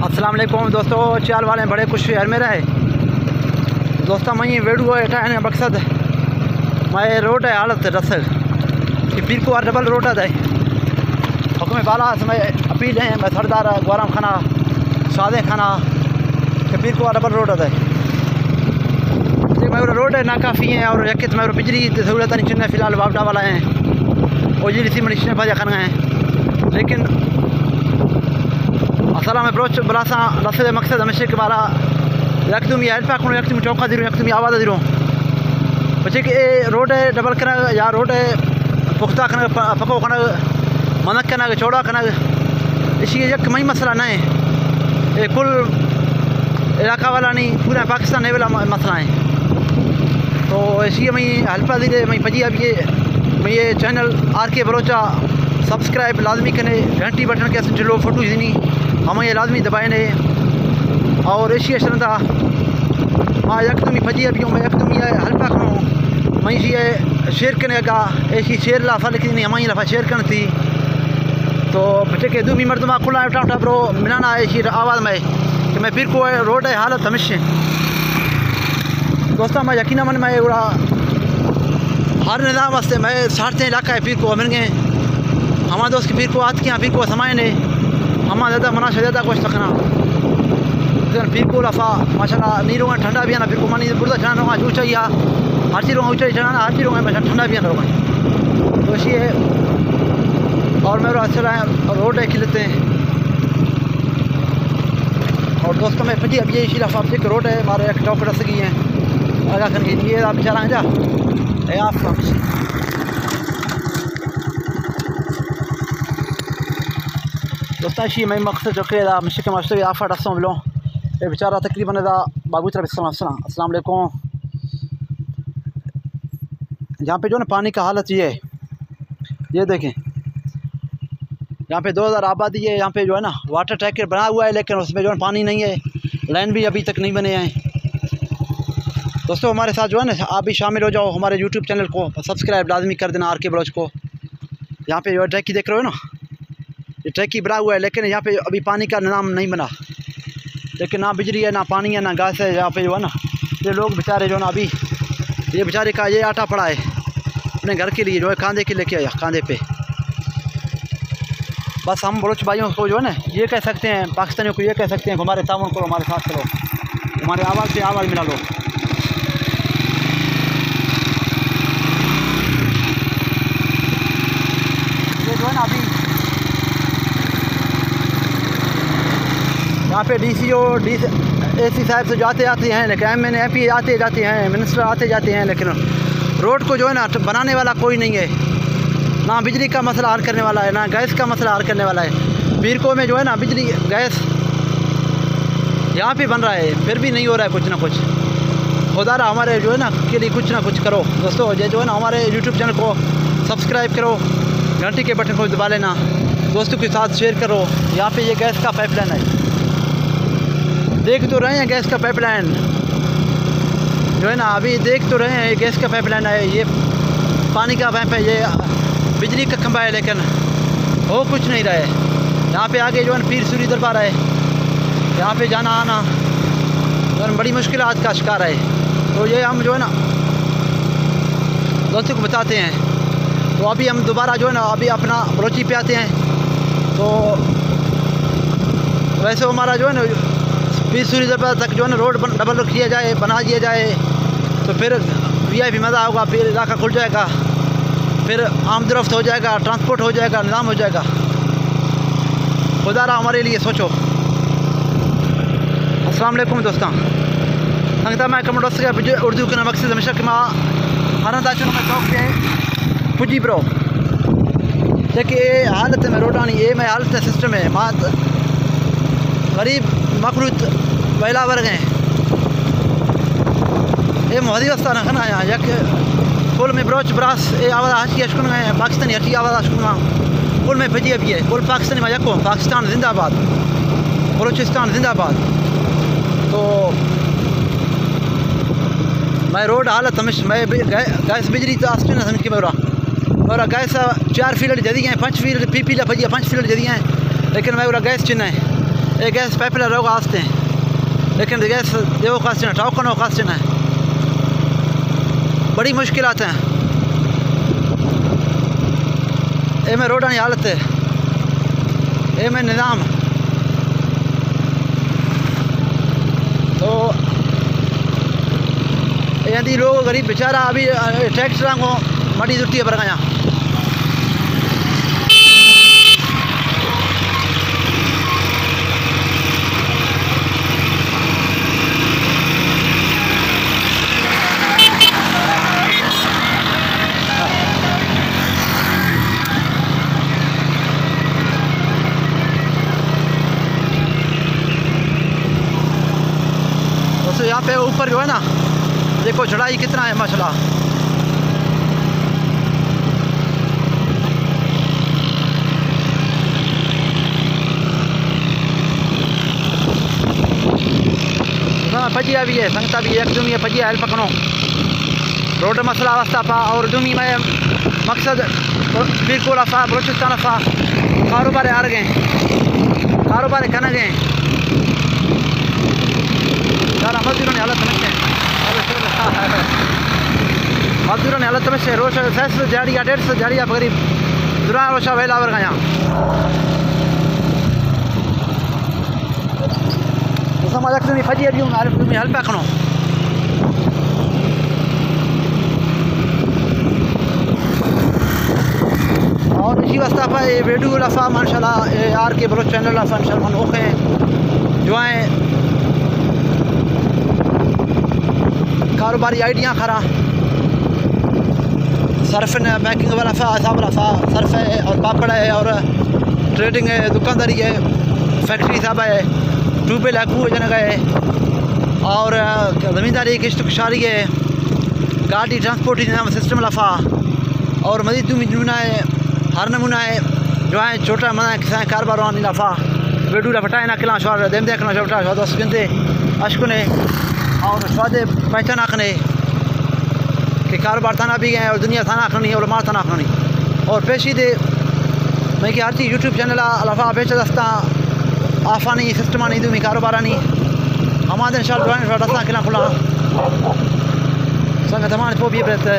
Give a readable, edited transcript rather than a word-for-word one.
अस्सलाम वालेकुम दोस्तों, चाल वाले बड़े खुश यार मेरा है दोस्तों। मैं वीडियो है मकसद मैं रोड है हालत रसल कि पीर को डबल रोड है हुक्म बाला मैं अपील है मैं सरदार गौरम खाना सादे खाना कि पीर को डबल रोड है मैं रोड है ना काफ़ी है और यकित मैं बिजली सहूलत नहीं चिन्ह फ़िलहाल वापडा वाला है और जी सी मनीष ने भजा करना है लेकिन असल में ब्रोच बलासा रस्ते मकसद हमेशा के बारा यकदम ये हेल्प करो यकदम चौका दिरो यकदम आवाज़ दिरो बच्चे कि रोड है डबल करना या रोड है पुख्ता करना पको करना मनक करना चौड़ा करना इसी यक मई मसला ना है ये कुल इलाका वाला नहीं पूरा पाकिस्तान वाला मसला है। तो इसी मैं हेल्प दी मैं पजी अब ये चैनल RK बलोचा सब्सक्राइब लाजमी करने घंटी बटन के चलो फोटो नहीं हम ये लाजमी दबाए ने और ऐसी शरदा माँ यकदम फजी अभी मैं यकदम ये हल्का करूँ मैं ये शेयर करने का ऐसी शेयर लाफा लिखी नहीं हमारी लफा शेयर करनी थी तो बच्चे के दूसरी मरतबा खुला उठा उठा ब्रो मिलाना ऐसी आवाज़ में कि मैं फिर को रोड है हालत हमेशा दोस्तों मैं यकीन मन में उड़ा हर निज़ाम वास्ते मैं साढ़े इलाका है फिर को मिल गए हमारे दोस्त की फिर को आत किया फिर को समाये ने हमारा ज़्यादा मनाशा ज़्यादा कुछ तकना फिर को लफा माशाल्लाह नहीं रोगा ठंडा भी आना फिर को मानी बुर्दा चढ़ाना रोगा ऊँचा ही हर चीज़ रोगा ऊँचा ही चढ़ाना हर चीज़ रोगा मैं ठंडा भी आना रोगा तो इसी है और मेरा अच्छा रोड है खिलते हैं और दोस्तों मैं फजी अब ये इसी लफा अब रोड है हमारे एक टॉप रस गई है लगा कर ये आप चला जा आप दोस्तों इसी मैं मकसद जो के मुश्किल मास्टर आफा डसों बिलो ये बेचारा तकरीबन बाबू तरफ अस्सलाम वालेकुम। यहाँ पे जो ना पानी का हालत ये देखें यहाँ पे 2000 आबादी है यहाँ पे जो है ना वाटर टैंकर बना हुआ है लेकिन उसमें जो है पानी नहीं है लाइन भी अभी तक नहीं बने हैं। दोस्तों हमारे साथ जो है ना आप भी शामिल हो जाओ हमारे यूट्यूब चैनल को सब्सक्राइब लाजमी कर देना RK बलोच को। यहाँ पे जो है ट्रैकी देख रहे हो ना ये ट्रैकी बना हुआ है लेकिन यहाँ पे अभी पानी का निज़ाम नहीं बना लेकिन ना बिजली है ना पानी है ना गैस है। यहाँ पे जो है ना ये लोग बेचारे जो ना अभी ये बेचारे का ये आटा पड़ा है अपने घर के लिए जो है कांधे के लेके आया कांधे पे। बस हम बलोच भाइयों को जो है ना ये कह सकते हैं पाकिस्तानियों को ये कह सकते हैं हमारे ताउन करो हमारे साथ करो हमारे आवाज़ से आवाज़ मिला लो। ये जो है ना अभी यहाँ पे DCO AC साहब से जाते आते हैं लेकिन MP आते जाते हैं मिनिस्टर आते जाते हैं लेकिन रोड को जो है ना बनाने वाला कोई नहीं है ना बिजली का मसला हल करने वाला है ना गैस का मसला हल करने वाला है। पीरको में जो है ना बिजली गैस यहाँ पे बन रहा है फिर भी नहीं हो रहा है कुछ ना कुछ खुदारा हमारे जो है ना के लिए कुछ ना कुछ करो। दोस्तों ये जो है ना हमारे यूट्यूब चैनल को सब्सक्राइब करो घंटी के बटन को दबा लेना दोस्तों के साथ शेयर करो। यहाँ पे ये गैस का पाइपलाइन है देख तो रहे हैं गैस का पाइपलाइन जो है ना अभी देख तो रहे हैं ये गैस का पाइपलाइन है ये पानी का पाइप है ये बिजली का खंभा है लेकिन हो कुछ नहीं रहा है। यहाँ पे आगे जो है पीर सूरी दरबार है यहाँ पे जाना आना जो है बड़ी मुश्किलात का शिकार है। तो ये हम जो है ना दोस्तों को बताते हैं। तो अभी हम दोबारा जो है ना अभी अपना बलोची पे आते हैं। तो वैसे हमारा जो है ना पीर सूरी दरबार तक जो है ना रोड डबल किया जाए बना दिया जाए तो फिर VIP मज़ा होगा फिर इलाका खुल जाएगा फिर आमदरफ्त हो जाएगा ट्रांसपोर्ट हो जाएगा निज़ाम हो जाएगा। खुदारा हमारे लिए सोचो। अस्सलाम वालेकुम दोस्तों संगता मैं कमर दोस्त उर्दू के मकसद हमेशा कि माँ हर दाचन में चौक पे पुजी ब्रो देखिए हालत में रोडानी ये मैं हालत सिस्टम है माँ गरीब मखलूत वैला वर्ग हैं ये मोहदी वस्ता ना खाना यहाँ यक कुल में ब्रोच ब्रास ये आवाज़ आज की अशकुन है पाकिस्तानी हटी आवाज़ अशकुन कुल में फजी अभी है कुल पाकिस्तानी में यको पाकिस्तान जिंदाबाद बलूचिस्तान जिंदाबाद। तो मैं रोड हालत हमेशा मैं गैस बिजली तो आस्ते ना समझ के मेरा गैस 4 फील्ड जदी हैं 5 फील्ड पी फजी 5 फील्ड जदी हैं लेकिन मैं गैस चिन्ह है ये गैस पाइपला रोग आस्ते हैं लेकिन गैस देवो कास्टिन टाउकनो कास्टिन है बड़ी मुश्किलात हैं ए में रोडानी हालत है ए में निज़ाम तो यदि लोग गरीब बेचारा अभी ट्रैक्टर को मड़ी जुटी है बरगाया यहाँ पे ऊपर जो है ना देखो चढ़ाई कितना है माशाल्लाह। हाँ फजिया भी है संगता भी है दुमी फजिया हेल्प पकड़ो रोड मसला वास्ता पा और दुमी में मकसद बिल्कुल अफा बलोचिस्तान अफा कारोबार आ गए कारोबार करने गए यार मजदूरों ने हालत समझते हैं मजदूरों ने हालत समझते हैं रोश फैसले जाड़िया 150 जाड़िया करीब दुरा रोशा वेला वर गया तो समझ अक्सर फजी दी तुम्हें हल्पा खनो और इसी वास्ता पर ये वीडियो लफा माशाल्लाह आर के बलोच चैनल लफा इंशाल्लाह ओखे जो है कारोबारी आइडिया खरा सर्फ मैकिंग वाला साहब रफा सर्फ है और पापड़ है और ट्रेडिंग है दुकानदारी है फैक्ट्री साहब है ट्यूबवेल है जन गए और ज़मींदारी किश्त कुशारी है गाड़ी ट्रांसपोर्ट सिस्टम लफा और मजीद नमूना है हर नमूना है जो है छोटा मना किसान कारोबार वानी लफा बेडूला फटाए ना किला शोर देम देखना छोटा शोर दस गिनते अशकुने और स्वादे पहचान आखने कि कारोबार थाना भी गए और दुनिया थाना आखनी और मार थाना आखनी और पेशी दे मैं कि हर चीज़ यूट्यूब चैनल अलाफा बेच दस्ता आफानी सिस्टम नहीं तुम्हें कारोबार नहीं हमारे इंशाल्लाह ड्राइंग दस्ता किला खुला संग तमाम पो भी रहते